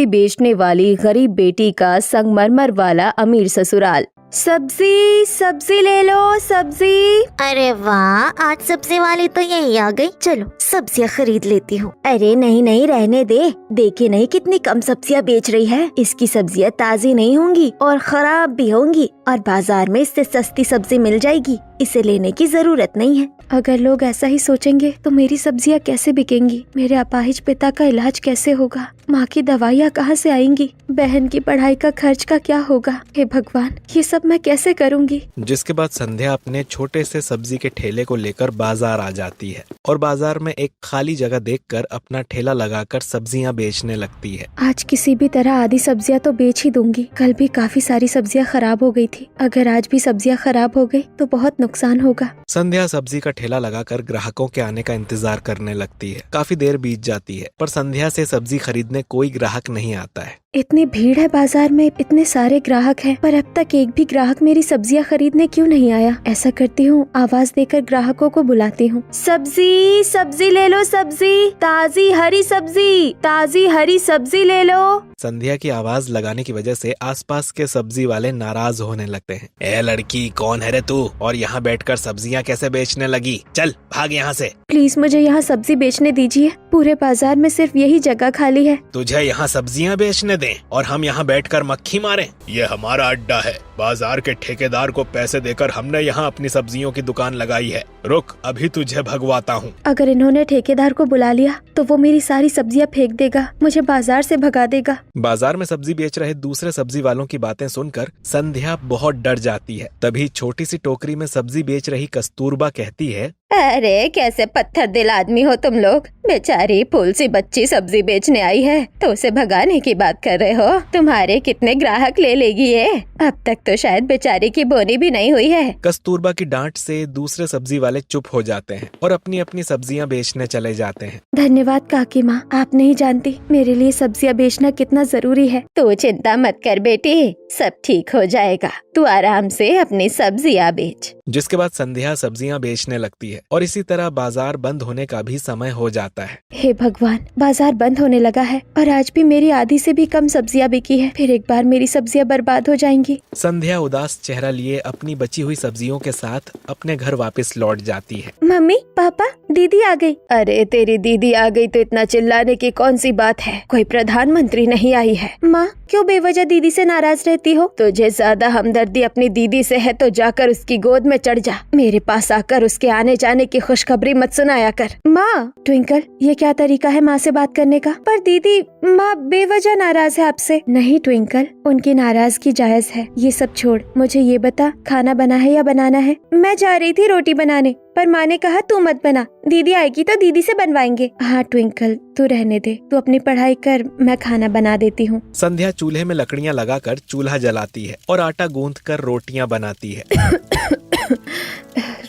बेचने वाली गरीब बेटी का संगमरमर वाला अमीर ससुराल। सब्जी सब्जी ले लो सब्जी। अरे वाह, आज सब्जी वाली तो यही आ गई। चलो सब्जियां खरीद लेती हूँ। अरे नहीं नहीं, रहने दे। देखे नहीं कितनी कम सब्जियां बेच रही है। इसकी सब्जियां ताज़ी नहीं होंगी और खराब भी होंगी और बाजार में इससे सस्ती सब्जी मिल जाएगी। इसे लेने की जरूरत नहीं है। अगर लोग ऐसा ही सोचेंगे तो मेरी सब्जियां कैसे बिकेंगी? मेरे अपाहिज पिता का इलाज कैसे होगा? माँ की दवाइयाँ कहाँ से आएंगी? बहन की पढ़ाई का खर्च का क्या होगा? हे भगवान, ये सब मैं कैसे करूँगी? जिसके बाद संध्या अपने छोटे से सब्जी के ठेले को लेकर बाजार आ जाती है और बाजार में एक खाली जगह देखकर अपना ठेला लगाकर सब्जियां बेचने लगती है। आज किसी भी तरह आधी सब्जियां तो बेच ही दूंगी। कल भी काफी सारी सब्जियां खराब हो गई थी। अगर आज भी सब्जियां खराब हो गई तो बहुत नुकसान होगा। संध्या सब्जी का ठेला लगाकर ग्राहकों के आने का इंतजार करने लगती है। काफी देर बीत जाती है पर संध्या से सब्जी खरीदने कोई ग्राहक नहीं आता है। इतनी भीड़ है बाजार में, इतने सारे ग्राहक हैं, पर अब तक एक भी ग्राहक मेरी सब्जियां खरीदने क्यों नहीं आया? ऐसा करती हूँ, आवाज देकर ग्राहकों को बुलाती हूँ। सब्जी सब्जी ले लो सब्जी, ताजी हरी सब्जी, ताजी हरी सब्जी ले लो। संध्या की आवाज लगाने की वजह से आसपास के सब्जी वाले नाराज होने लगते हैं। ए लड़की, कौन है रे तू और यहाँ बैठकर सब्जियाँ कैसे बेचने लगी? चल भाग यहाँ से। प्लीज मुझे यहाँ सब्जी बेचने दीजिए। पूरे बाजार में सिर्फ यही जगह खाली है। तुझे यहाँ सब्जियाँ बेचने दें और हम यहाँ बैठकर मक्खी मारें? ये हमारा अड्डा है। बाजार के ठेकेदार को पैसे देकर हमने यहाँ अपनी सब्जियों की दुकान लगाई है। रुक, अभी तुझे भगवाता हूँ। अगर इन्होंने ठेकेदार को बुला लिया तो वो मेरी सारी सब्जियाँ फेंक देगा, मुझे बाजार से भगा देगा। बाजार में सब्जी बेच रहे दूसरे सब्जी वालों की बातें सुनकर संध्या बहुत डर जाती है। तभी छोटी सी टोकरी में सब्जी बेच रही कस्तूरबा कहती है, अरे कैसे पत्थर दिल आदमी हो तुम लोग। बेचारी फूल सी बच्ची सब्जी बेचने आई है तो उसे भगाने की बात कर रहे हो? तुम्हारे कितने ग्राहक ले लेगी ये? अब तक तो शायद बेचारी की बोनी भी नहीं हुई है। कस्तूरबा की डांट से दूसरे सब्जी वाले चुप हो जाते हैं और अपनी अपनी सब्जियां बेचने चले जाते हैं। धन्यवाद काकी माँ, आप नहीं जानती मेरे लिए सब्जियां बेचना कितना जरूरी है। तो चिंता मत कर बेटी, सब ठीक हो जाएगा। तू आराम से अपनी सब्जियां बेच। जिसके बाद संध्या सब्जियां बेचने लगती है और इसी तरह बाजार बंद होने का भी समय हो जाता है। हे भगवान, बाजार बंद होने लगा है और आज भी मेरी आधी से भी कम सब्जियां बिकी है। फिर एक बार मेरी सब्जियां बर्बाद हो जाएंगी। संध्या उदास चेहरा लिए अपनी बची हुई सब्जियों के साथ अपने घर वापस लौट जाती है। मम्मी पापा, दीदी आ गई। अरे तेरी दीदी आ गई तो इतना चिल्लाने की कौन सी बात है? कोई प्रधानमंत्री नहीं आई है। माँ, क्यों बेवजह दीदी से नाराज रहती हो? तुझे ज्यादा हमदर्दी अपनी दीदी से है तो जाकर उसकी गोद में चढ़ जा। मेरे पास आकर उसके आने जाने की खुशखबरी मत सुनाया कर। माँ, ट्विंकल, ये क्या तरीका है माँ से बात करने का? पर दीदी, माँ बेवजह नाराज है आपसे। नहीं ट्विंकल, उनकी नाराजगी जायज है। ये सब छोड़, मुझे ये बता, खाना बना है या बनाना है? मैं जा रही थी रोटी बनाने पर माँ ने कहा तू मत बना, दीदी आएगी तो दीदी से बनवाएंगे। हाँ ट्विंकल, तू रहने दे, तू अपनी पढ़ाई कर, मैं खाना बना देती हूँ। संध्या चूल्हे में लकड़ियाँ लगाकर चूल्हा जलाती है और आटा गूंथकर रोटियाँ बनाती है।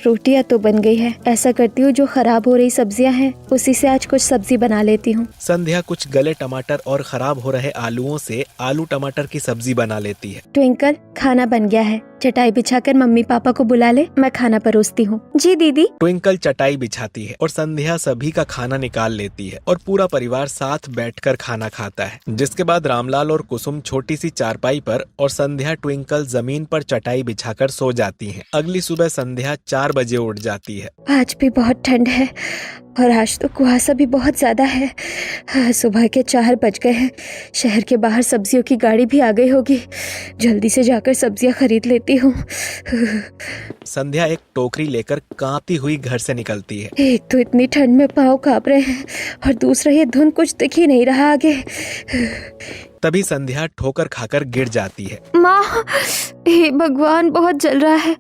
रोटियां तो बन गई है। ऐसा करती हूँ जो खराब हो रही सब्जियां हैं उसी से आज कुछ सब्जी बना लेती हूँ। संध्या कुछ गले टमाटर और खराब हो रहे आलूओं से आलू टमाटर की सब्जी बना लेती है। ट्विंकल, खाना बन गया है, चटाई बिछाकर मम्मी पापा को बुला ले, मैं खाना परोसती हूँ। जी दीदी। ट्विंकल चटाई बिछाती है और संध्या सभी का खाना निकाल लेती है और पूरा परिवार साथ बैठकर खाना खाता है। जिसके बाद रामलाल और कुसुम छोटी सी चारपाई पर और संध्या ट्विंकल जमीन पर चटाई बिछाकर सो जाती हैं। अगली सुबह संध्या 4 बजे उठ जाती है। आज भी बहुत ठंड है और आज तो कुहासा भी बहुत ज्यादा है। सुबह के 4 बज गए हैं। शहर के बाहर सब्जियों की गाड़ी भी आ गई होगी। जल्दी से जाकर सब्जियां खरीद लेती हूँ। संध्या एक टोकरी लेकर कांपती हुई घर से निकलती है। एक तो इतनी ठंड में पाँव कांप रहे हैं और दूसरा ये धुंध कुछ दिख ही नहीं रहा आगे। तभी संध्या ठोकर खाकर गिर जाती है। माँ, हे भगवान, बहुत जल रहा है,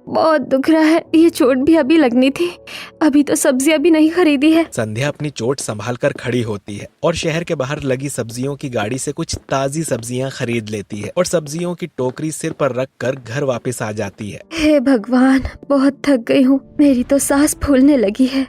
बहुत दुख रहा है। ये चोट भी अभी लगनी थी, अभी तो सब्जियां भी नहीं खरीदी है। संध्या अपनी चोट संभालकर खड़ी होती है और शहर के बाहर लगी सब्जियों की गाड़ी से कुछ ताजी सब्जियां खरीद लेती है और सब्जियों की टोकरी सिर पर रखकर घर वापस आ जाती है। हे भगवान, बहुत थक गई हूँ, मेरी तो सांस फूलने लगी है।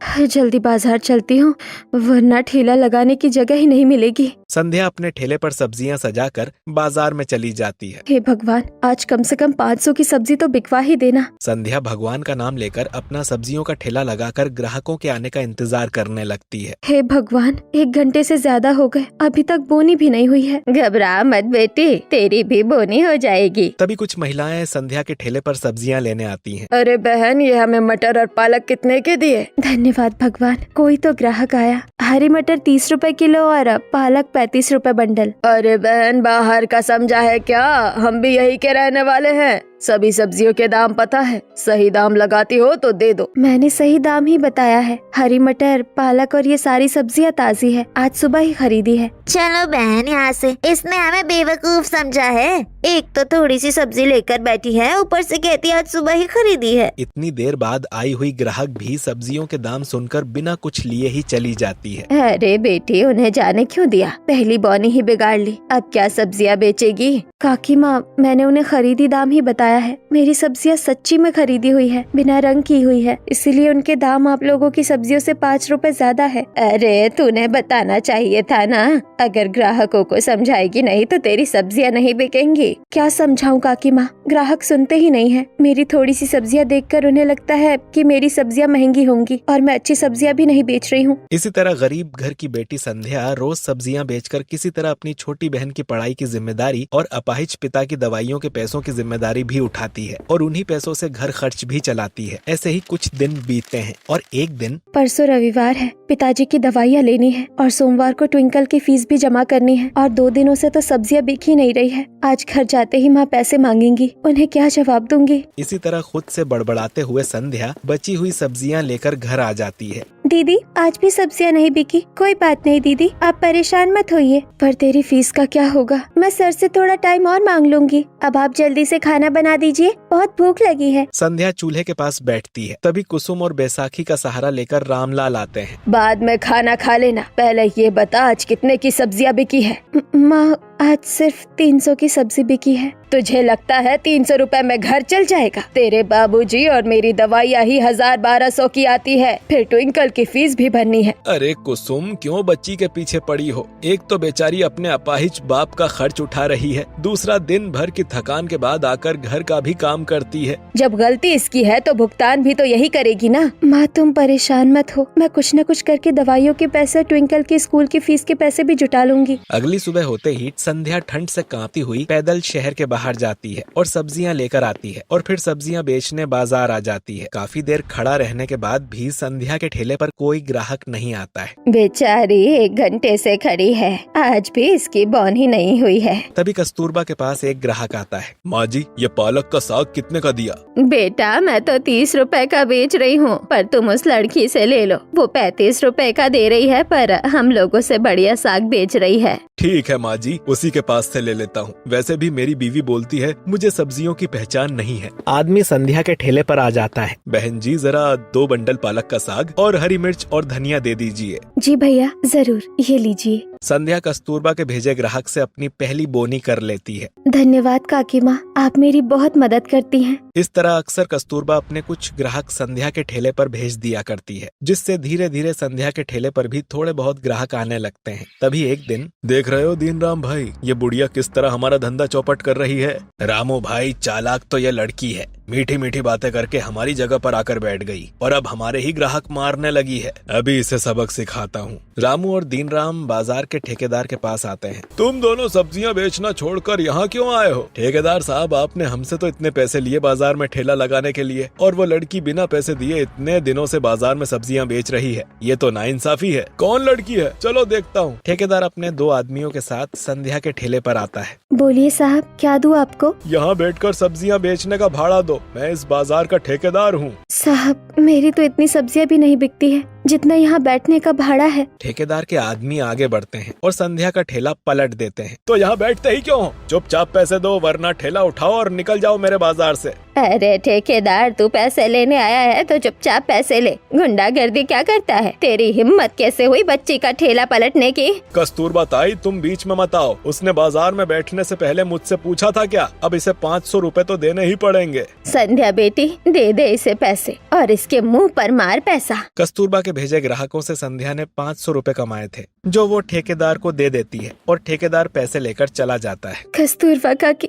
जल्दी बाजार चलती हूँ, वरना ठेला लगाने की जगह ही नहीं मिलेगी। संध्या अपने ठेले पर सब्जियां सजाकर बाजार में चली जाती है। हे भगवान, आज कम से कम 500 की सब्जी तो बिकवा ही देना। संध्या भगवान का नाम लेकर अपना सब्जियों का ठेला लगाकर ग्राहकों के आने का इंतजार करने लगती है। हे भगवान, 1 घंटे से ज्यादा हो गए, अभी तक बोनी भी नहीं हुई है। घबरा मत बेटी, तेरी भी बोनी हो जाएगी। तभी कुछ महिलाएं संध्या के ठेले पर सब्जियां लेने आती हैं। अरे बहन, ये हमें मटर और पालक कितने के दिए? धन्यवाद भगवान, कोई तो ग्राहक आया। हरी मटर 30 रुपए किलो और पालक 35 रुपए बंडल। अरे बहन, बाहर का समझा है क्या? हम भी यही के रहने वाले हैं। सभी सब्जियों के दाम पता है, सही दाम लगाती हो तो दे दो। मैंने सही दाम ही बताया है। हरी मटर, पालक और ये सारी सब्जियां ताजी है, आज सुबह ही खरीदी है। चलो बहन यहाँ से, इसने हमें बेवकूफ समझा है। एक तो थोड़ी सी सब्जी लेकर बैठी है, ऊपर से कहती है आज सुबह ही खरीदी है। इतनी देर बाद आई हुई ग्राहक भी सब्जियों के दाम सुनकर बिना कुछ लिए ही चली जाती है। अरे बेटी, उन्हें जाने क्यों दिया, पहली बौनी ही बिगाड़ ली। अब क्या सब्जियां बेचेगी? काकी माँ, मैंने उन्हें खरीदी दाम ही बताया है। मेरी सब्जियां सच्ची में खरीदी हुई है, बिना रंग की हुई है, इसीलिए उनके दाम आप लोगों की सब्जियों से 5 रुपए ज्यादा है। अरे तूने बताना चाहिए था ना। अगर ग्राहकों को समझाएगी नहीं तो तेरी सब्जियां नहीं बिकेंगी। क्या समझाऊं काकी माँ, ग्राहक सुनते ही नहीं है। मेरी थोड़ी सी सब्जियां देखकर उन्हें लगता है कि मेरी सब्जियां महंगी होंगी और मैं अच्छी सब्जियां भी नहीं बेच रही हूँ। इसी तरह गरीब घर की बेटी संध्या रोज सब्जियां बेचकर किसी तरह अपनी छोटी बहन की पढ़ाई की जिम्मेदारी और अपाहिज पिता की दवाइयों के पैसों की जिम्मेदारी भी उठाती है और उन्हीं पैसों से घर खर्च भी चलाती है। ऐसे ही कुछ दिन बीतते हैं और एक दिन परसों रविवार है, पिताजी की दवाइयाँ लेनी है और सोमवार को ट्विंकल की फीस भी जमा करनी है और 2 दिनों से तो सब्जियां बिक ही नहीं रही है। आज घर जाते ही माँ पैसे मांगेंगी, उन्हें क्या जवाब दूंगी? इसी तरह खुद से बड़बड़ाते हुए संध्या बची हुई सब्जियां लेकर घर आ जाती है। दीदी, आज भी सब्जियां नहीं बिकी। कोई बात नहीं दीदी, आप परेशान मत होइए। पर तेरी फीस का क्या होगा? मैं सर से थोड़ा टाइम और मांग लूंगी। अब आप जल्दी से खाना बना दीजिए, बहुत भूख लगी है। संध्या चूल्हे के पास बैठती है। तभी कुसुम और बैसाखी का सहारा लेकर रामलाल आते हैं। बाद में खाना खा लेना, पहले ये बता आज कितने की सब्जियां बिकी है? माँ, आज सिर्फ 300 की सब्जी बिकी है। तुझे लगता है 300 रुपए में घर चल जाएगा? तेरे बाबूजी और मेरी दवाइयाँ ही 1000-1200 की आती है, फिर ट्विंकल की फीस भी भरनी है। अरे कुसुम, क्यों बच्ची के पीछे पड़ी हो? एक तो बेचारी अपने अपाहिज बाप का खर्च उठा रही है, दूसरा दिन भर की थकान के बाद आकर घर का भी काम करती है। जब गलती इसकी है तो भुगतान भी तो यही करेगी ना। माँ, तुम परेशान मत हो, मैं कुछ न कुछ करके दवाइयों के पैसे, ट्विंकल की स्कूल की फीस के पैसे भी जुटा लूंगी। अगली सुबह होते ही संध्या ठंड से कांपती हुई पैदल शहर के बाहर जाती है और सब्जियां लेकर आती है और फिर सब्जियां बेचने बाजार आ जाती है। काफी देर खड़ा रहने के बाद भी संध्या के ठेले पर कोई ग्राहक नहीं आता है। बेचारी 1 घंटे से खड़ी है, आज भी इसकी बौन ही नहीं हुई है। तभी कस्तूरबा के पास एक ग्राहक आता है। माँ जी, ये पालक का साग कितने का दिया? बेटा, मैं तो 30 रुपए का बेच रही हूँ, पर तुम उस लड़की से ले लो, वो 35 रुपए का दे रही है, पर हम लोगों से बढ़िया साग बेच रही है। ठीक है माँ जी, उसी के पास से ले लेता हूँ। वैसे भी मेरी बीवी बोलती है मुझे सब्जियों की पहचान नहीं है। आदमी संध्या के ठेले पर आ जाता है। बहन जी, जरा 2 बंडल पालक का साग और हरी मिर्च और धनिया दे दीजिए। जी भैया, जरूर, ये लीजिए। संध्या कस्तूरबा के भेजे ग्राहक से अपनी पहली बोनी कर लेती है। धन्यवाद काकी माँ, आप मेरी बहुत मदद करती हैं। इस तरह अक्सर कस्तूरबा अपने कुछ ग्राहक संध्या के ठेले पर भेज दिया करती है, जिससे धीरे धीरे संध्या के ठेले पर भी थोड़े बहुत ग्राहक आने लगते हैं। तभी एक दिन, देख रहे हो दीनराम भाई, ये बुढ़िया किस तरह हमारा धंधा चौपट कर रही है। रामू भाई, चालाक तो ये लड़की है, मीठी मीठी बातें करके हमारी जगह पर आकर बैठ गई और अब हमारे ही ग्राहक मारने लगी है। अभी इसे सबक सिखाता हूँ। रामू और दीनराम बाजार के ठेकेदार के पास आते हैं। तुम दोनों सब्जियां बेचना छोड़कर यहाँ क्यों आए हो? ठेकेदार साहब, आपने हमसे तो इतने पैसे लिए बाजार में ठेला लगाने के लिए, और वो लड़की बिना पैसे दिए इतने दिनों से बाजार में सब्जियां बेच रही है। ये तो नाइंसाफी है। कौन लड़की है? चलो देखता हूँ। ठेकेदार अपने 2 आदमियों के साथ संध्या के ठेले पर आता है। बोलिए साहब, क्या दूं आपको? यहाँ बैठकर सब्जियां बेचने का भाड़ा दो, मैं इस बाजार का ठेकेदार हूँ। साहब, मेरी तो इतनी सब्जियां भी नहीं बिकती है जितना यहाँ बैठने का भाड़ा है। ठेकेदार के आदमी आगे बढ़ते हैं और संध्या का ठेला पलट देते हैं। तो यहाँ बैठते ही क्यों हो? चुपचाप पैसे दो, वरना ठेला उठाओ और निकल जाओ मेरे बाजार से। अरे ठेकेदार, तू पैसे लेने आया है तो चुपचाप पैसे ले। गुंडागर्दी क्या करता है? तेरी हिम्मत कैसे हुई बच्ची का ठेला पलटने की? कस्तूरबा ताई, तुम बीच में मत आओ। उसने बाजार में बैठने से पहले मुझसे पूछा था क्या? अब इसे 500 रुपए तो देने ही पड़ेंगे। संध्या बेटी, दे दे इसे पैसे और इसके मुंह पर मार पैसा। कस्तूरबा के भेजे ग्राहकों से संध्या ने 500 रुपए कमाए थे, जो वो ठेकेदार को दे देती है और ठेकेदार पैसे लेकर चला जाता है। कस्तूरबा काकी,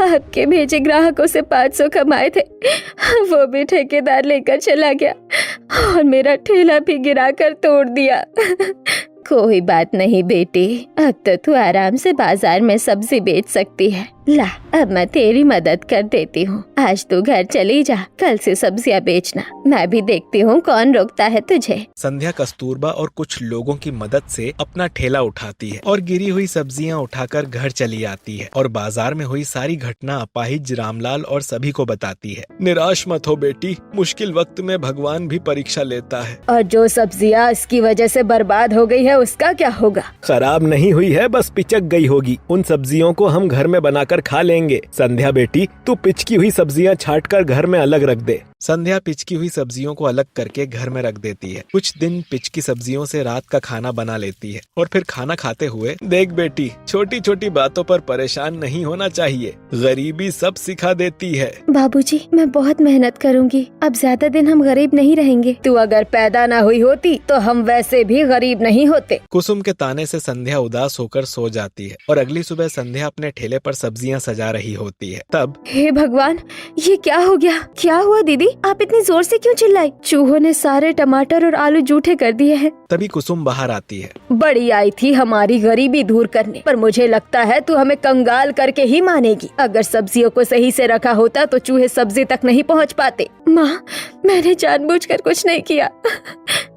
आपके भेजे ग्राहकों से 500 कमाए थे, वो भी ठेकेदार लेकर चला गया और मेरा ठेला भी गिरा कर तोड़ दिया। कोई बात नहीं बेटी, अब तो तू आराम से बाजार में सब्जी बेच सकती है। ला, अब मैं तेरी मदद कर देती हूँ। आज तू घर चली जा, कल से सब्जियाँ बेचना। मैं भी देखती हूँ कौन रोकता है तुझे। संध्या कस्तूरबा और कुछ लोगों की मदद से अपना ठेला उठाती है और गिरी हुई सब्जियां उठाकर घर चली आती है और बाजार में हुई सारी घटना अपाहिज रामलाल और सभी को बताती है। निराश मत हो बेटी, मुश्किल वक्त में भगवान भी परीक्षा लेता है। और जो सब्जियाँ इसकी वजह से बर्बाद हो गई है, उसका क्या होगा? खराब नहीं हुई है, बस पिचक गई होगी। उन सब्जियों को हम घर में बनाकर खा लेंगे। संध्या बेटी, तू पिचकी हुई सब्जियां छांटकर घर में अलग रख दे। संध्या पिचकी हुई सब्जियों को अलग करके घर में रख देती है। कुछ दिन पिचकी सब्जियों से रात का खाना बना लेती है और फिर खाना खाते हुए, देख बेटी, छोटी छोटी बातों पर परेशान नहीं होना चाहिए, गरीबी सब सिखा देती है। बाबूजी, मैं बहुत मेहनत करूंगी, अब ज्यादा दिन हम गरीब नहीं रहेंगे। तू अगर पैदा न हुई होती तो हम वैसे भी गरीब नहीं होते। कुसुम के ताने से संध्या उदास होकर सो जाती है और अगली सुबह संध्या अपने ठेले पर सब्जियां सजा रही होती है। तब, हे भगवान, ये क्या हो गया? क्या हुआ दीदी? आप इतनी जोर से क्यों चिल्लाई? चूहों ने सारे टमाटर और आलू जूठे कर दिए हैं। तभी कुसुम बाहर आती है। बड़ी आई थी हमारी गरीबी दूर करने, पर मुझे लगता है तू हमें कंगाल करके ही मानेगी। अगर सब्जियों को सही से रखा होता तो चूहे सब्जी तक नहीं पहुंच पाते। माँ, मैंने जानबूझकर कुछ नहीं किया।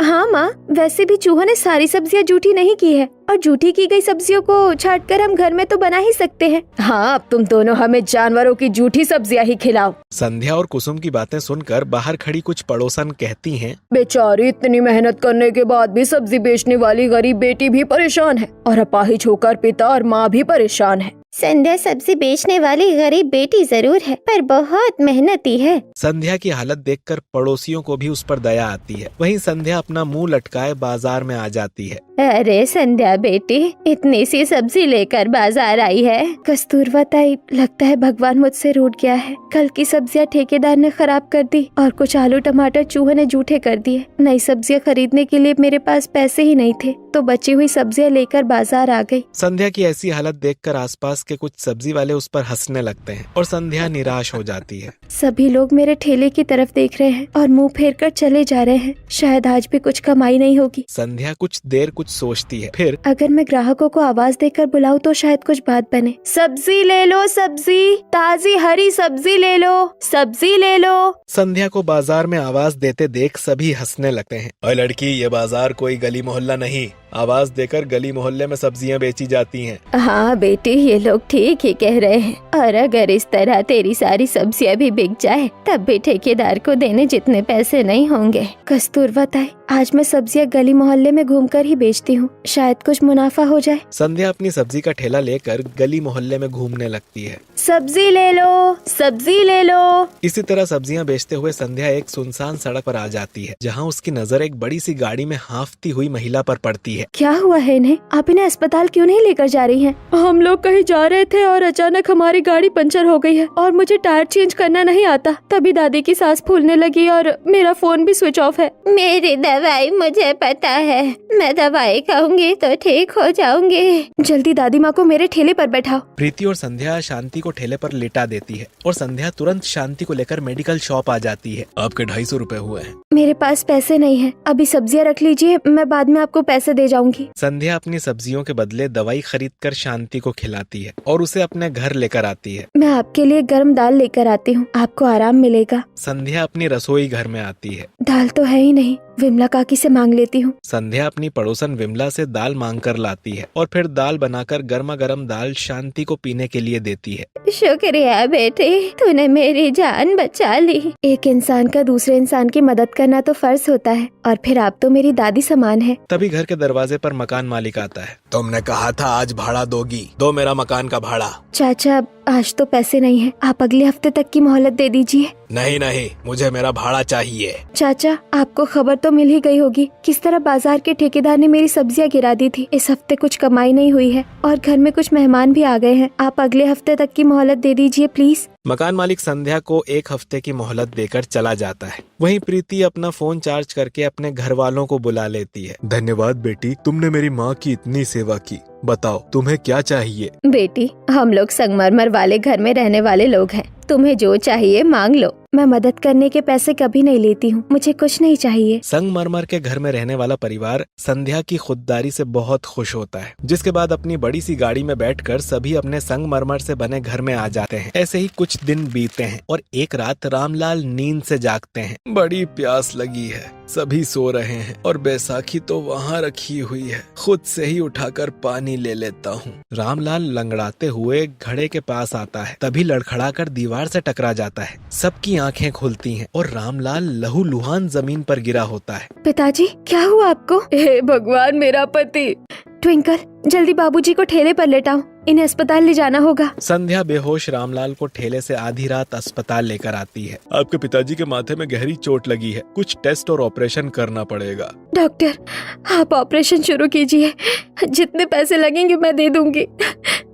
हाँ माँ, वैसे भी चूहों ने सारी सब्जियाँ जूठी नहीं की है और जूठी की गई सब्जियों को छांटकर हम घर में तो बना ही सकते हैं। हाँ, अब तुम दोनों हमें जानवरों की जूठी सब्जियाँ ही खिलाओ। संध्या और कुसुम की बातें सुनकर बाहर खड़ी कुछ पड़ोसन कहती हैं, बेचारी, इतनी मेहनत करने के बाद भी सब्जी बेचने वाली गरीब बेटी भी परेशान है और अपाहिज होकर पिता और माँ भी परेशान है। संध्या सब्जी बेचने वाली गरीब बेटी जरूर है, पर बहुत मेहनती है। संध्या की हालत देखकर पड़ोसियों को भी उस पर दया आती है। वहीं संध्या अपना मुंह लटकाए बाजार में आ जाती है। अरे संध्या बेटी, इतनी सी सब्जी लेकर बाजार आई है? कस्तूरबा ताई, लगता है भगवान मुझसे रूठ गया है। कल की सब्जियां ठेकेदार ने खराब कर दी और कुछ आलू टमाटर चूहे ने जूठे कर दिए। नई सब्जियां खरीदने के लिए मेरे पास पैसे ही नहीं थे, तो बची हुई सब्जियां लेकर बाजार आ गई। संध्या की ऐसी हालत देखकर आसपास के कुछ सब्जी वाले उस पर हंसने लगते हैं और संध्या निराश हो जाती है। सभी लोग मेरे ठेले की तरफ देख रहे हैं और मुंह फेर कर चले जा रहे हैं। शायद आज भी कुछ कमाई नहीं होगी। संध्या कुछ देर कुछ सोचती है, फिर अगर मैं ग्राहकों को आवाज देकर बुलाऊं तो शायद कुछ बात बने। सब्जी ले लो, सब्जी, ताजी हरी सब्जी ले लो, सब्जी ले लो। संध्या को बाजार में आवाज देते देख सभी हंसने लगते हैं। ओए लड़की, ये बाजार कोई गली मोहल्ला नहीं, आवाज देकर गली मोहल्ले में सब्जियां बेची जाती हैं। हाँ बेटी, ये लोग ठीक ही कह रहे हैं। और अगर इस तरह तेरी सारी सब्जियां भी बिक जाए तब भी ठेकेदार को देने जितने पैसे नहीं होंगे। कस्तूरबा ताई, आज मैं सब्जियां गली मोहल्ले में घूमकर ही बेचती हूँ, शायद कुछ मुनाफा हो जाए। संध्या अपनी सब्जी का ठेला लेकर गली मोहल्ले में घूमने लगती है। सब्जी ले लो, सब्जी ले लो। इसी तरह सब्जियां बेचते हुए संध्या एक सुनसान सड़क पर आ जाती है, जहाँ उसकी नजर एक बड़ी सी गाड़ी में हांफती हुई महिला पर पड़ती है। क्या हुआ है इन्हें? आप इन्हें अस्पताल क्यों नहीं लेकर जा रही हैं? हम लोग कहीं जा रहे थे और अचानक हमारी गाड़ी पंचर हो गई है और मुझे टायर चेंज करना नहीं आता। तभी दादी की सांस फूलने लगी और मेरा फोन भी स्विच ऑफ है। मेरी दवाई मुझे पता है, मैं दवाई खाऊंगी तो ठीक हो जाऊंगी। जल्दी दादी माँ को मेरे ठेले पर बैठाओ। प्रीति और संध्या शांति को ठेले पर लिटा देती है और संध्या तुरंत शांति को लेकर मेडिकल शॉप आ जाती है। आपके 250 रुपए हुए हैं। मेरे पास पैसे नहीं है, अभी सब्जियाँ रख लीजिए, मैं बाद में आपको पैसे दे जाऊंगी। संध्या अपनी सब्जियों के बदले दवाई खरीदकर शांति को खिलाती है और उसे अपने घर लेकर आती है। मैं आपके लिए गर्म दाल लेकर आती हूँ, आपको आराम मिलेगा। संध्या अपनी रसोई घर में आती है। दाल तो है ही नहीं, विमला काकी से मांग लेती हूँ। संध्या अपनी पड़ोसन विमला से दाल मांग कर लाती है और फिर दाल बनाकर गर्मा गर्म दाल शांति को पीने के लिए देती है। शुक्रिया बेटे, तूने मेरी जान बचा ली। एक इंसान का दूसरे इंसान की मदद करना तो फर्ज होता है, और फिर आप तो मेरी दादी समान है। तभी घर के दरवाजे पर मकान मालिक आता है। तुमने कहा था आज भाड़ा दोगी, दो मेरा मकान का भाड़ा। चाचा, आज तो पैसे नहीं है, आप अगले हफ्ते तक की मोहलत दे दीजिए। नहीं नहीं, मुझे मेरा भाड़ा चाहिए। चाचा, आपको खबर तो मिल ही गई होगी किस तरह बाजार के ठेकेदार ने मेरी सब्जियां गिरा दी थी। इस हफ्ते कुछ कमाई नहीं हुई है और घर में कुछ मेहमान भी आ गए हैं। आप अगले हफ्ते तक की मोहलत दे दीजिए प्लीज। मकान मालिक संध्या को 1 हफ्ते की मोहलत देकर चला जाता है। वहीं प्रीति अपना फोन चार्ज करके अपने घर वालों को बुला लेती है। धन्यवाद बेटी, तुमने मेरी माँ की इतनी सेवा की। बताओ तुम्हें क्या चाहिए? बेटी, हम लोग संगमरमर वाले घर में रहने वाले लोग हैं, तुम्हें जो चाहिए मांग लो। मैं मदद करने के पैसे कभी नहीं लेती हूँ, मुझे कुछ नहीं चाहिए। संगमरमर के घर में रहने वाला परिवार संध्या की खुददारी से बहुत खुश होता है, जिसके बाद अपनी बड़ी सी गाड़ी में बैठकर सभी अपने संगमरमर से बने घर में आ जाते हैं। ऐसे ही कुछ दिन बीतते हैं और एक रात रामलाल नींद से जागते हैं। बड़ी प्यास लगी है, सभी सो रहे हैं और बैसाखी तो वहाँ रखी हुई है, खुद से ही उठाकर पानी ले लेता हूँ। रामलाल लंगड़ाते हुए घड़े के पास आता है, तभी लड़खड़ाकर दीवार से टकरा जाता है। सबकी आंखें खुलती हैं और रामलाल लहूलुहान जमीन पर गिरा होता है। पिताजी, क्या हुआ आपको? हे भगवान, मेरा पति। ट्विंकल, जल्दी बाबूजी को ठेले पर लेटाओ, इन्हें अस्पताल ले जाना होगा। संध्या बेहोश रामलाल को ठेले से आधी रात अस्पताल लेकर आती है। आपके पिताजी के माथे में गहरी चोट लगी है, कुछ टेस्ट और ऑपरेशन करना पड़ेगा। डॉक्टर, आप ऑपरेशन शुरू कीजिए, जितने पैसे लगेंगे मैं दे दूंगी।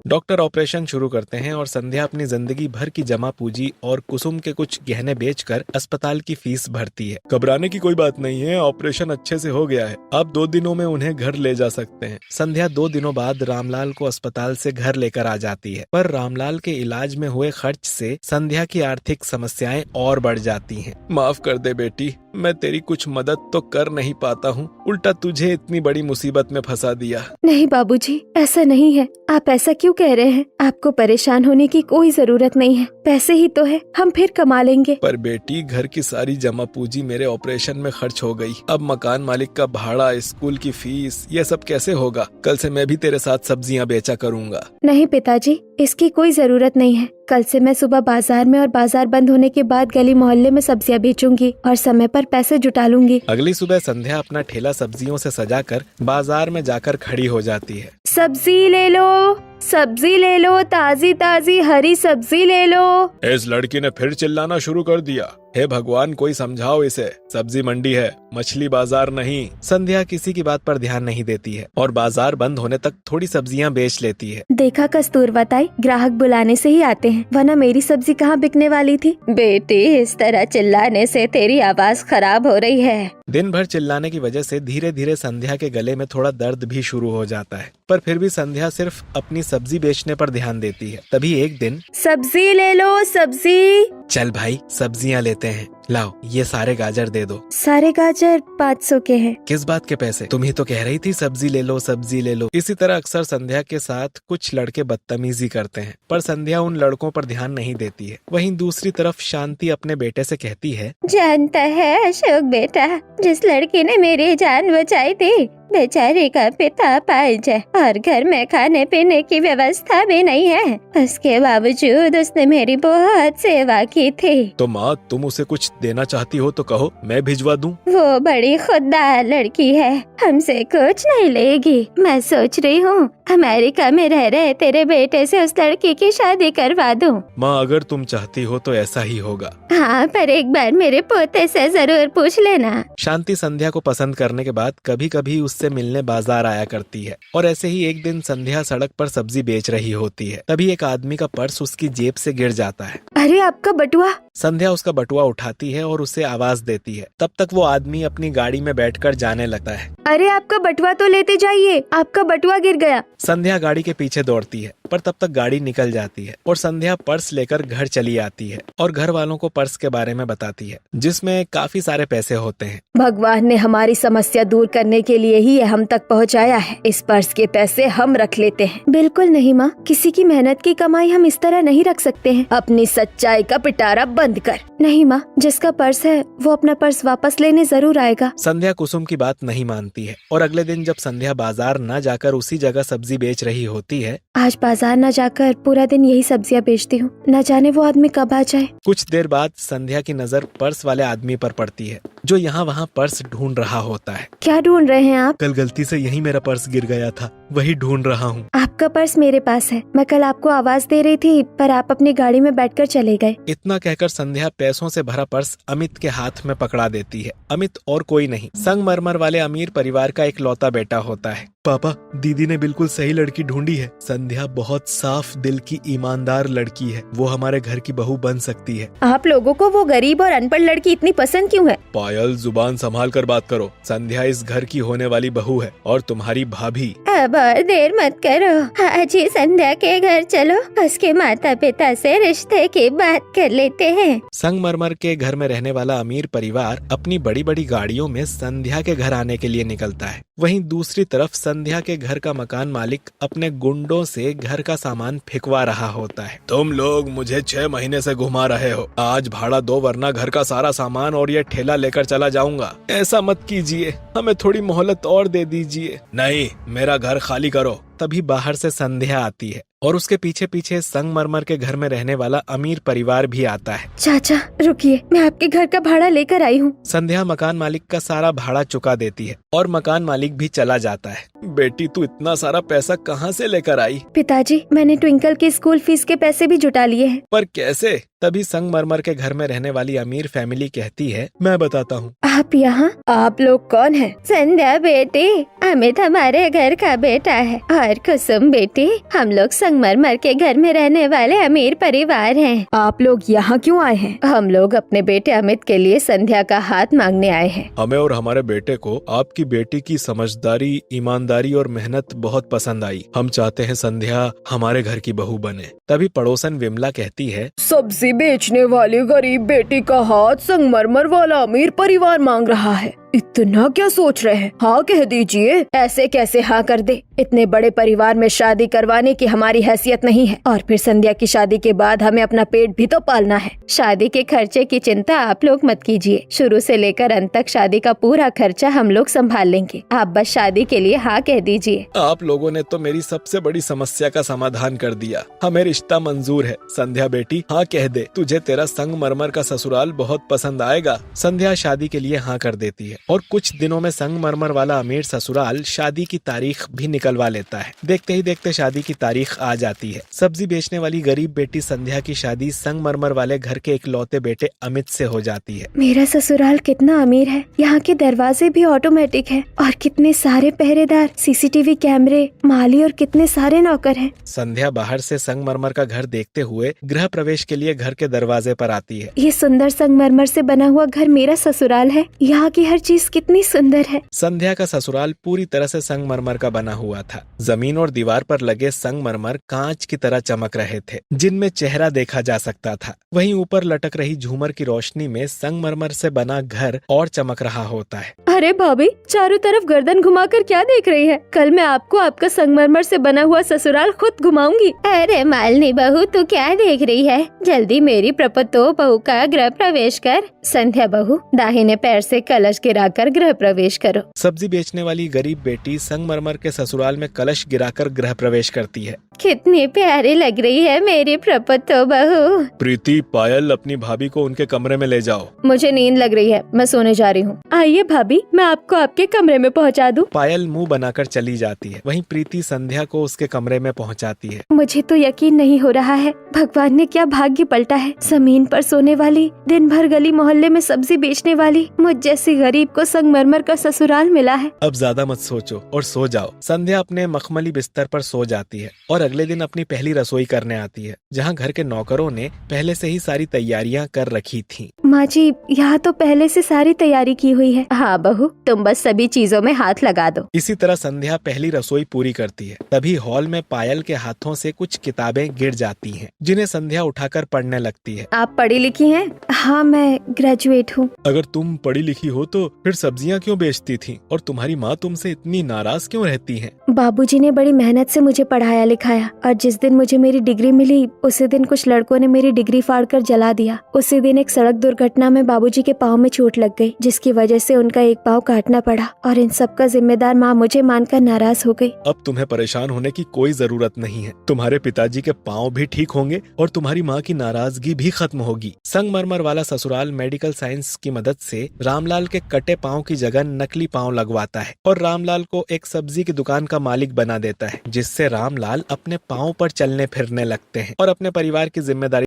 डॉक्टर ऑपरेशन शुरू करते हैं और संध्या अपनी जिंदगी भर की जमा पूंजी और कुसुम के कुछ गहने बेचकर अस्पताल की फीस भरती है। घबराने की कोई बात नहीं है, ऑपरेशन अच्छे से हो गया है, आप 2 दिनों में उन्हें घर ले जा सकते हैं। संध्या 2 दिनों बाद रामलाल को अस्पताल से घर लेकर आ जाती है, पर रामलाल के इलाज में हुए खर्च से संध्या की आर्थिक समस्याएं और बढ़ जाती हैं। माफ कर दे बेटी, मैं तेरी कुछ मदद तो कर नहीं पाता हूँ, उल्टा तुझे इतनी बड़ी मुसीबत में फंसा दिया। नहीं बाबूजी, ऐसा नहीं है। आप ऐसा क्यों कह रहे हैं? आपको परेशान होने की कोई जरूरत नहीं है, पैसे ही तो है, हम फिर कमा लेंगे। पर बेटी, घर की सारी जमा पूंजी मेरे ऑपरेशन में खर्च हो गई। अब मकान मालिक का भाड़ा, स्कूल की फीस, ये सब कैसे होगा? कल से मैं भी तेरे साथ सब्जियां बेचा करूँगा। नहीं पिताजी, इसकी कोई जरूरत नहीं है। कल से मैं सुबह बाजार में और बाजार बंद होने के बाद गली मोहल्ले में सब्जियां बेचूंगी और समय पर पैसे जुटा लूंगी। अगली सुबह संध्या अपना ठेला सब्जियों से सजाकर बाजार में जाकर खड़ी हो जाती है। सब्जी ले लो, सब्जी ले लो, ताजी ताजी हरी सब्जी ले लो। इस लड़की ने फिर चिल्लाना शुरू कर दिया। हे भगवान, कोई समझाओ इसे, सब्जी मंडी है, मछली बाजार नहीं। संध्या किसी की बात पर ध्यान नहीं देती है और बाजार बंद होने तक थोड़ी सब्जियां बेच लेती है। देखा कस्तूरबा ताई, ग्राहक बुलाने से ही आते हैं, वरना मेरी सब्जी कहाँ बिकने वाली थी। बेटी, इस तरह चिल्लाने से तेरी आवाज खराब हो रही है। दिन भर चिल्लाने की वजह से धीरे धीरे संध्या के गले में थोड़ा दर्द भी शुरू हो जाता है, पर फिर भी संध्या सिर्फ अपनी सब्जी बेचने पर ध्यान देती है। तभी एक दिन, सब्जी ले लो, सब्जी। चल भाई, सब्जियां लेते हैं, लाओ ये सारे गाजर दे दो। सारे गाजर 500 के हैं। किस बात के पैसे? तुम ही तो कह रही थी सब्जी ले लो, सब्जी ले लो। इसी तरह अक्सर संध्या के साथ कुछ लड़के बदतमीजी करते हैं, पर संध्या उन लड़कों पर ध्यान नहीं देती है। वहीं दूसरी तरफ शांति अपने बेटे से कहती है, जानता है अशोक बेटा, जिस लड़की ने मेरी जान बचाई थी, बेचारी का पिता पांच है और घर में खाने पीने की व्यवस्था भी नहीं है। उसके बावजूद उसने मेरी बहुत सेवा की थी। तो माँ, तुम उसे कुछ देना चाहती हो तो कहो, मैं भिजवा दूं। वो बड़ी खुददार लड़की है, हमसे कुछ नहीं लेगी। मैं सोच रही हूँ अमेरिका में रह रहे तेरे बेटे से उस लड़की की शादी करवा दूं। माँ, अगर तुम चाहती हो तो ऐसा ही होगा। हाँ, पर एक बार मेरे पोते से जरूर पूछ लेना। शांति संध्या को पसंद करने के बाद कभी कभी उससे मिलने बाजार आया करती है और ऐसे ही एक दिन संध्या सड़क पर सब्जी बेच रही होती है। तभी एक आदमी का पर्स उसकी जेब से गिर जाता है। अरे, आपका बटुआ। संध्या उसका बटुआ उठाती है और उसे आवाज देती है। तब तक वो आदमी अपनी गाड़ी में बैठकर जाने लगता है। अरे, आपका बटुआ तो लेते जाइए, आपका बटुआ गिर गया। संध्या गाड़ी के पीछे दौड़ती है, पर तब तक गाड़ी निकल जाती है और संध्या पर्स लेकर घर चली आती है और घर वालों को पर्स के बारे में बताती है, जिसमें काफी सारे पैसे होते हैं। भगवान ने हमारी समस्या दूर करने के लिए ही हम तक पहुंचाया है। इस पर्स के पैसे हम रख लेते हैं। बिल्कुल नहीं माँ, किसी की मेहनत की कमाई हम इस तरह नहीं रख सकते हैं। अपनी सच्चाई का पिटारा बंद कर। नहीं माँ, जिसका पर्स है वो अपना पर्स वापस लेने जरूर आएगा। संध्या कुसुम की बात नहीं मानती है और अगले दिन जब संध्या बाजार न जाकर उसी जगह सब्जी सब्जी बेच रही होती है। आज बाजार न जाकर पूरा दिन यही सब्जियां बेचती हूँ, न जाने वो आदमी कब आ जाए। कुछ देर बाद संध्या की नजर पर्स वाले आदमी पर पड़ती है जो यहाँ वहाँ पर्स ढूंढ रहा होता है। क्या ढूंढ रहे हैं आप? कल गलती से यही मेरा पर्स गिर गया था, वही ढूंढ रहा हूँ। आपका पर्स मेरे पास है। मैं कल आपको आवाज दे रही थी पर आप अपनी गाड़ी में बैठकर चले गए। इतना कहकर संध्या पैसों से भरा पर्स अमित के हाथ में पकड़ा देती है। अमित और कोई नहीं, संगमरमर वाले अमीर परिवार का एक लौता बेटा होता है। पापा, दीदी ने बिल्कुल सही लड़की ढूंढी है। संध्या बहुत साफ दिल की ईमानदार लड़की है, वो हमारे घर की बहू बन सकती है। आप लोगों को वो गरीब और अनपढ़ लड़की इतनी पसंद क्यों है? पायल, जुबान संभाल कर बात करो। संध्या इस घर की होने वाली बहू है और तुम्हारी भाभी। अब और देर मत करो, आज ही संध्या के घर चलो, उसके माता पिता से रिश्ते की बात कर लेते हैं। संगमरमर के घर में रहने वाला अमीर परिवार अपनी बड़ी बड़ी गाड़ियों में संध्या के घर आने के लिए निकलता है। वहीं दूसरी तरफ संध्या के घर का मकान मालिक अपने गुंडों से घर का सामान फेंकवा रहा होता है। तुम लोग मुझे 6 महीने से घुमा रहे हो, आज भाड़ा दो वरना घर का सारा सामान और ये ठेला लेकर चला जाऊंगा। ऐसा मत कीजिए, हमें थोड़ी मोहलत और दे दीजिए। नहीं, मेरा घर खाली करो। तभी बाहर से संध्या आती है और उसके पीछे पीछे संगमरमर के घर में रहने वाला अमीर परिवार भी आता है। चाचा रुकिए, मैं आपके घर का भाड़ा लेकर आई हूँ। संध्या मकान मालिक का सारा भाड़ा चुका देती है और मकान मालिक भी चला जाता है। बेटी, तू इतना सारा पैसा कहाँ से लेकर आई? पिताजी, मैंने ट्विंकल की स्कूल फीस के पैसे भी जुटा लिए हैं। पर कैसे? तभी संगमरमर के घर में रहने वाली अमीर फैमिली कहती है, मैं बताता हूँ। आप यहाँ? आप लोग कौन हैं? संध्या बेटी, अमित हमारे घर का बेटा है और कुसुम बेटी, हम लोग संगमरमर के घर में रहने वाले अमीर परिवार हैं। आप लोग यहाँ क्यों आए हैं? हम लोग अपने बेटे अमित के लिए संध्या का हाथ मांगने आए हैं। हमें और हमारे बेटे को आपकी बेटी की समझदारी, ईमानदारी और मेहनत बहुत पसंद आई। हम चाहते हैं संध्या हमारे घर की बहू बने। तभी पड़ोसन विमला कहती है, सब्जी बेचने वाली गरीब बेटी का हाथ संगमरमर वाला अमीर परिवार मांग रहा है। इतना क्या सोच रहे हैं? हाँ कह दीजिए। ऐसे कैसे हाँ कर दे? इतने बड़े परिवार में शादी करवाने की हमारी हैसियत नहीं है और फिर संध्या की शादी के बाद हमें अपना पेट भी तो पालना है। शादी के खर्चे की चिंता आप लोग मत कीजिए, शुरू से लेकर अंत तक शादी का पूरा खर्चा हम लोग संभाल लेंगे। आप बस शादी के लिए हाँ कह दीजिए। आप लोगों ने तो मेरी सबसे बड़ी समस्या का समाधान कर दिया। हमें रिश्ता मंजूर है। संध्या बेटी, हाँ कह दे, तुझे तेरा संगमरमर का ससुराल बहुत पसंद आएगा। संध्या शादी के लिए हाँ कर देती है और कुछ दिनों में संगमरमर वाला अमीर ससुराल शादी की तारीख भी निकलवा लेता है। देखते ही देखते शादी की तारीख आ जाती है। सब्जी बेचने वाली गरीब बेटी संध्या की शादी संगमरमर वाले घर के इकलौते बेटे अमित से हो जाती है। मेरा ससुराल कितना अमीर है, यहाँ के दरवाजे भी ऑटोमेटिक है और कितने सारे पहरेदार, सीसीटीवी कैमरे, माली और कितने सारे नौकर हैं। संध्या बाहर से संगमरमर का घर देखते हुए गृह प्रवेश के लिए घर के दरवाजे पर आती है। ये सुंदर संगमरमर से बना हुआ घर मेरा ससुराल है। यहाँ की हर चीज कितनी सुंदर है। संध्या का ससुराल पूरी तरह से संगमरमर का बना हुआ था। जमीन और दीवार पर लगे संगमरमर कांच की तरह चमक रहे थे, जिनमें चेहरा देखा जा सकता था। वहीं ऊपर लटक रही झूमर की रोशनी में संगमरमर से बना घर और चमक रहा होता है। अरे भाभी, चारों तरफ गर्दन घुमाकर क्या देख रही है? कल मैं आपको आपका संगमरमर से बना हुआ ससुराल खुद घुमाऊंगी। अरे मालनी बहू, तू क्या देख रही है? जल्दी मेरी प्रपतो बहू का गृह प्रवेश कर। संध्या बहू, दाहिने पैर से कलश गिराकर गृह प्रवेश करो। सब्जी बेचने वाली गरीब बेटी संगमरमर के ससुराल में कलश गिराकर गृह प्रवेश करती है। कितनी प्यारी लग रही है मेरी प्रपतो बहू। प्रीति, पायल, अपनी भाभी को उनके कमरे में ले जाओ। मुझे नींद लग रही है, मैं सोने जा रही हूँ। आइए भाभी, मैं आपको आपके कमरे में पहुँचा दूँ। पायल मुंह बनाकर चली जाती है। वहीं प्रीति संध्या को उसके कमरे में पहुँचाती है। मुझे तो यकीन नहीं हो रहा है, भगवान ने क्या भाग्य पलटा है। जमीन पर सोने वाली, दिन भर गली मोहल्ले में सब्जी बेचने वाली मुझ जैसी गरीब को संगमरमर का ससुराल मिला है। अब ज्यादा मत सोचो और सो जाओ। संध्या अपने मखमली बिस्तर पर सो जाती है और अगले दिन अपनी पहली रसोई करने आती है, जहाँ घर के नौकरों ने पहले से ही सारी तैयारियां कर रखी थीं। माँ जी, यहाँ तो पहले से सारी तैयारी की हुई है। हाँ बहू, तुम बस सभी चीजों में हाथ लगा दो। इसी तरह संध्या पहली रसोई पूरी करती है। तभी हॉल में पायल के हाथों से कुछ किताबें गिर जाती हैं, जिन्हें संध्या उठाकर पढ़ने लगती है। आप पढ़ी लिखी हैं? हाँ, मैं ग्रेजुएट हूँ। अगर तुम पढ़ी लिखी हो तो फिर सब्जियां क्यों बेचती थी और तुम्हारी माँ तुमसे इतनी नाराज क्यों रहती है? बाबूजी ने बड़ी मेहनत से मुझे पढ़ाया लिखाया और जिस दिन मुझे मेरी डिग्री मिली उसी दिन कुछ लड़कों ने मेरी डिग्री फाड़कर जला दिया। उसी दिन एक सड़क दुर्घटना में बाबूजी के पाँव में चोट लग गई, जिसकी वजह से उनका एक पाँव काटना पड़ा और इन सब का जिम्मेदार माँ मुझे मानकर नाराज हो गई। अब तुम्हें परेशान होने की कोई जरूरत नहीं है। तुम्हारे पिताजी के पाँव भी ठीक होंगे और तुम्हारी माँ की नाराजगी भी खत्म होगी। संगमरमर वाला ससुराल मेडिकल साइंस की मदद से रामलाल के कटे पाँव की जगह नकली पाँव लगवाता है और रामलाल को एक सब्जी की दुकान का मालिक बना देता है, जिससे रामलाल अपने पाँव पर चलने फिरने लगते हैं और अपने परिवार की जिम्मेदारी